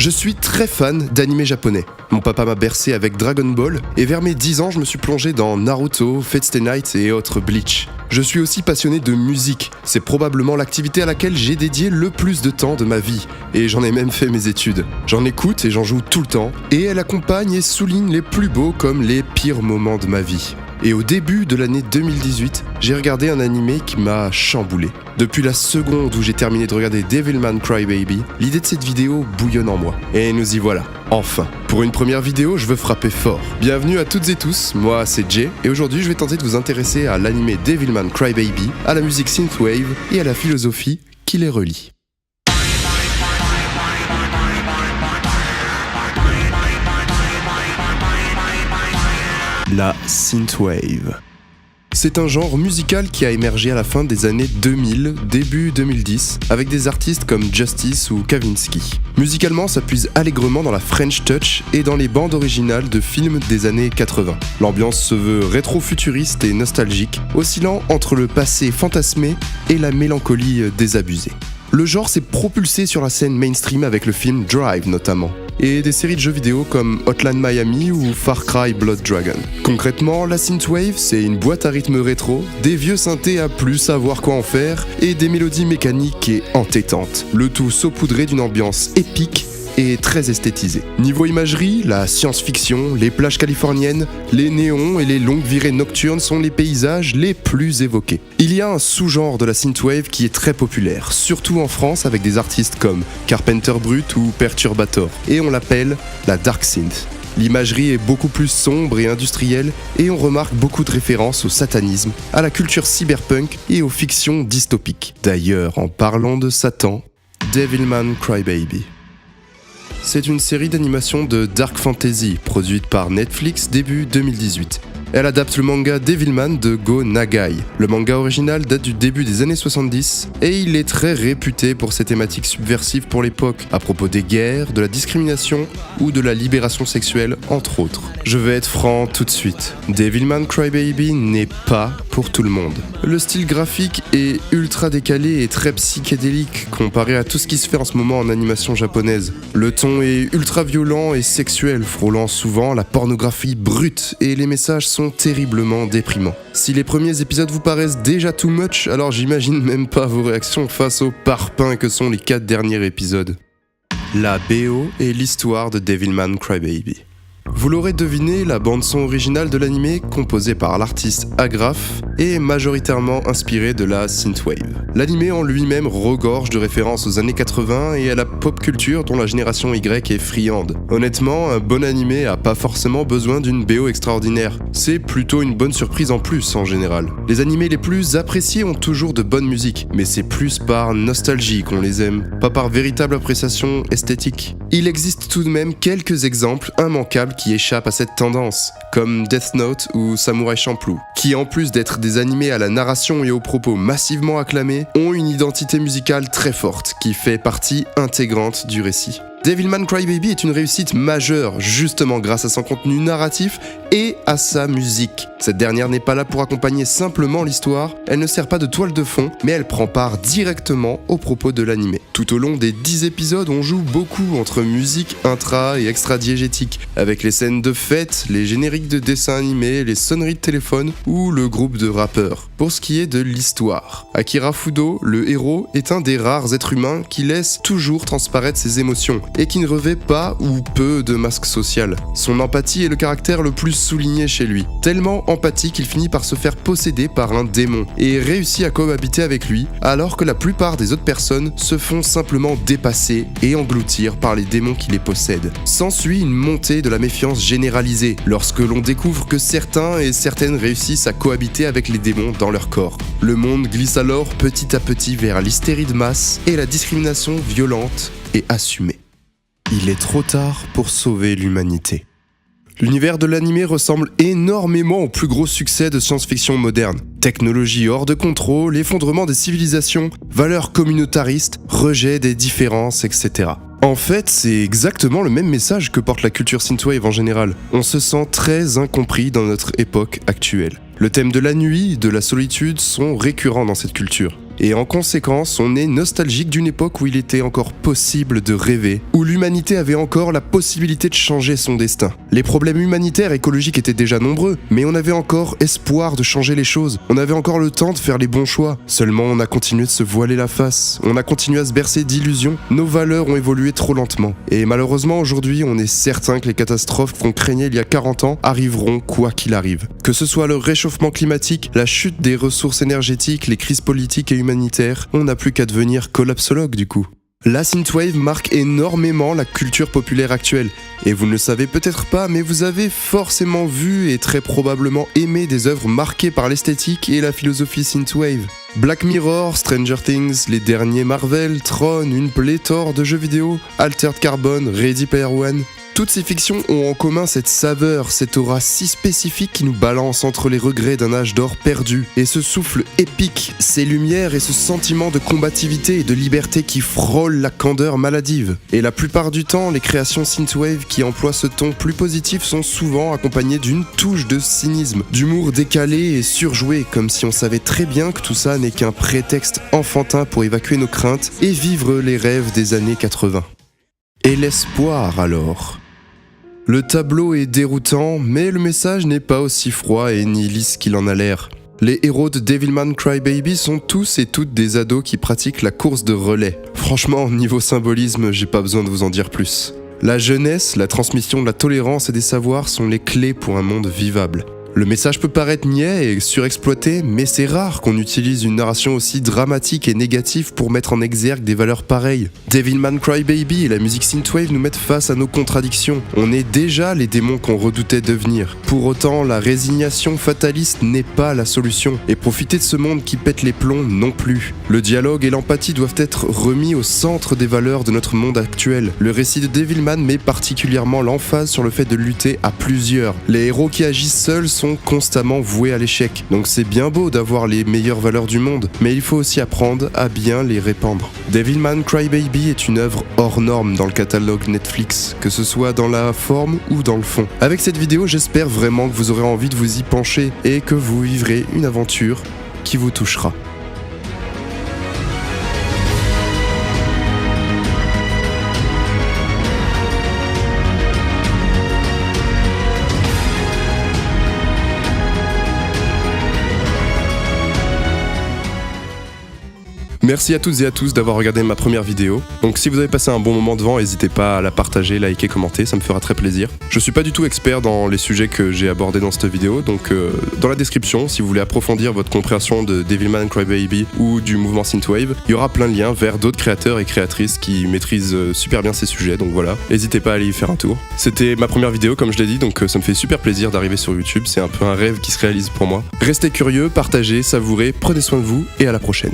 Je suis très fan d'anime japonais. Mon papa m'a bercé avec Dragon Ball, et vers mes 10 ans, je me suis plongé dans Naruto, Fate Stay Night et autres Bleach. Je suis aussi passionné de musique. C'est probablement l'activité à laquelle j'ai dédié le plus de temps de ma vie, et j'en ai même fait mes études. J'en écoute et j'en joue tout le temps, et elle accompagne et souligne les plus beaux comme les pires moments de ma vie. Et au début de l'année 2018, j'ai regardé un animé qui m'a chamboulé. Depuis la seconde où j'ai terminé de regarder Devilman Crybaby, l'idée de cette vidéo bouillonne en moi. Et nous y voilà, enfin. Pour une première vidéo, je veux frapper fort. Bienvenue à toutes et tous, moi c'est Jay, et aujourd'hui je vais tenter de vous intéresser à l'animé Devilman Crybaby, à la musique synthwave et à la philosophie qui les relie. La synthwave. C'est un genre musical qui a émergé à la fin des années 2000, début 2010, avec des artistes comme Justice ou Kavinsky. Musicalement, ça puise allègrement dans la French Touch et dans les bandes originales de films des années 80. L'ambiance se veut rétro-futuriste et nostalgique, oscillant entre le passé fantasmé et la mélancolie désabusée. Le genre s'est propulsé sur la scène mainstream avec le film Drive notamment, et des séries de jeux vidéo comme Hotline Miami ou Far Cry Blood Dragon. Concrètement, la synthwave, c'est une boîte à rythme rétro, des vieux synthés à plus savoir quoi en faire, et des mélodies mécaniques et entêtantes, le tout saupoudré d'une ambiance épique et très esthétisée. Niveau imagerie, la science-fiction, les plages californiennes, les néons et les longues virées nocturnes sont les paysages les plus évoqués. Il y a un sous-genre de la synthwave qui est très populaire, surtout en France avec des artistes comme Carpenter Brut ou Perturbator, et on l'appelle la dark synth. L'imagerie est beaucoup plus sombre et industrielle, et on remarque beaucoup de références au satanisme, à la culture cyberpunk et aux fictions dystopiques. D'ailleurs, en parlant de Satan, Devilman Crybaby. C'est une série d'animation de dark fantasy produite par Netflix début 2018. Elle adapte le manga Devilman de Go Nagai. Le manga original date du début des années 70 et il est très réputé pour ses thématiques subversives pour l'époque, à propos des guerres, de la discrimination ou de la libération sexuelle, entre autres. Je vais être franc tout de suite. Devilman Crybaby n'est pas pour tout le monde. Le style graphique est ultra décalé et très psychédélique comparé à tout ce qui se fait en ce moment en animation japonaise. Le ton est ultra violent et sexuel, frôlant souvent la pornographie brute et les messages sont terriblement déprimants. Si les premiers épisodes vous paraissent déjà too much, alors j'imagine même pas vos réactions face au parpaing que sont les 4 derniers épisodes. La BO et l'histoire de Devilman Crybaby. Vous l'aurez deviné, la bande-son originale de l'animé, composée par l'artiste Agraf, est majoritairement inspirée de la synthwave. L'animé en lui-même regorge de références aux années 80 et à la pop culture dont la génération Y est friande. Honnêtement, un bon animé a pas forcément besoin d'une BO extraordinaire. C'est plutôt une bonne surprise en plus en général. Les animés les plus appréciés ont toujours de bonnes musiques, mais c'est plus par nostalgie qu'on les aime, pas par véritable appréciation esthétique. Il existe tout de même quelques exemples immanquables qui échappent à cette tendance, comme Death Note ou Samurai Champloo, qui en plus d'être des animés à la narration et aux propos massivement acclamés, ont une identité musicale très forte qui fait partie intégrante du récit. Devilman Crybaby est une réussite majeure, justement grâce à son contenu narratif et à sa musique. Cette dernière n'est pas là pour accompagner simplement l'histoire, elle ne sert pas de toile de fond, mais elle prend part directement aux propos de l'animé. Tout au long des 10 épisodes, on joue beaucoup entre musique intra- et extra-diégétique, avec les scènes de fête, les génériques de dessins animés, les sonneries de téléphone ou le groupe de rappeurs. Pour ce qui est de l'histoire, Akira Fudo, le héros, est un des rares êtres humains qui laisse toujours transparaître ses émotions, et qui ne revêt pas ou peu de masque social. Son empathie est le caractère le plus souligné chez lui. Tellement empathique qu'il finit par se faire posséder par un démon et réussit à cohabiter avec lui, alors que la plupart des autres personnes se font simplement dépasser et engloutir par les démons qui les possèdent. S'ensuit une montée de la méfiance généralisée lorsque l'on découvre que certains et certaines réussissent à cohabiter avec les démons dans leur corps. Le monde glisse alors petit à petit vers l'hystérie de masse et la discrimination violente et assumée. Il est trop tard pour sauver l'humanité. L'univers de l'animé ressemble énormément au plus gros succès de science-fiction moderne. Technologie hors de contrôle, effondrement des civilisations, valeurs communautaristes, rejet des différences, etc. En fait, c'est exactement le même message que porte la culture synthwave en général. On se sent très incompris dans notre époque actuelle. Le thème de la nuit et de la solitude sont récurrents dans cette culture. Et en conséquence, on est nostalgique d'une époque où il était encore possible de rêver, où l'humanité avait encore la possibilité de changer son destin. Les problèmes humanitaires et écologiques étaient déjà nombreux, mais on avait encore espoir de changer les choses. On avait encore le temps de faire les bons choix. Seulement, on a continué de se voiler la face. On a continué à se bercer d'illusions. Nos valeurs ont évolué trop lentement. Et malheureusement, aujourd'hui, on est certain que les catastrophes qu'on craignait il y a 40 ans arriveront quoi qu'il arrive. Que ce soit le réchauffement climatique, la chute des ressources énergétiques, les crises politiques et humanitaires, on n'a plus qu'à devenir collapsologue du coup. La synthwave marque énormément la culture populaire actuelle. Et vous ne le savez peut-être pas, mais vous avez forcément vu et très probablement aimé des œuvres marquées par l'esthétique et la philosophie synthwave. Black Mirror, Stranger Things, les derniers Marvel, Tron, une pléthore de jeux vidéo, Altered Carbon, Ready Player One. Toutes ces fictions ont en commun cette saveur, cette aura si spécifique qui nous balance entre les regrets d'un âge d'or perdu, et ce souffle épique, ces lumières et ce sentiment de combativité et de liberté qui frôle la candeur maladive. Et la plupart du temps, les créations synthwave qui emploient ce ton plus positif sont souvent accompagnées d'une touche de cynisme, d'humour décalé et surjoué, comme si on savait très bien que tout ça n'est qu'un prétexte enfantin pour évacuer nos craintes et vivre les rêves des années 80. Et l'espoir alors ? Le tableau est déroutant, mais le message n'est pas aussi froid et nihiliste qu'il en a l'air. Les héros de Devilman Crybaby sont tous et toutes des ados qui pratiquent la course de relais. Franchement, niveau symbolisme, j'ai pas besoin de vous en dire plus. La jeunesse, la transmission de la tolérance et des savoirs sont les clés pour un monde vivable. Le message peut paraître niais et surexploité, mais c'est rare qu'on utilise une narration aussi dramatique et négative pour mettre en exergue des valeurs pareilles. Devilman Crybaby et la musique synthwave nous mettent face à nos contradictions. On est déjà les démons qu'on redoutait devenir. Pour autant, la résignation fataliste n'est pas la solution, et profiter de ce monde qui pète les plombs non plus. Le dialogue et l'empathie doivent être remis au centre des valeurs de notre monde actuel. Le récit de Devilman met particulièrement l'emphase sur le fait de lutter à plusieurs. Les héros qui agissent seuls sont constamment voués à l'échec. Donc c'est bien beau d'avoir les meilleures valeurs du monde, mais il faut aussi apprendre à bien les répandre. Devilman Crybaby est une œuvre hors norme dans le catalogue Netflix, que ce soit dans la forme ou dans le fond. Avec cette vidéo, j'espère vraiment que vous aurez envie de vous y pencher et que vous vivrez une aventure qui vous touchera. Merci à toutes et à tous d'avoir regardé ma première vidéo. Donc si vous avez passé un bon moment devant, n'hésitez pas à la partager, liker, commenter, ça me fera très plaisir. Je suis pas du tout expert dans les sujets que j'ai abordés dans cette vidéo, donc dans la description, si vous voulez approfondir votre compréhension de Devilman Crybaby ou du mouvement synthwave, il y aura plein de liens vers d'autres créateurs et créatrices qui maîtrisent super bien ces sujets, donc voilà, n'hésitez pas à aller y faire un tour. C'était ma première vidéo comme je l'ai dit, donc ça me fait super plaisir d'arriver sur YouTube, c'est un peu un rêve qui se réalise pour moi. Restez curieux, partagez, savourez, prenez soin de vous et à la prochaine.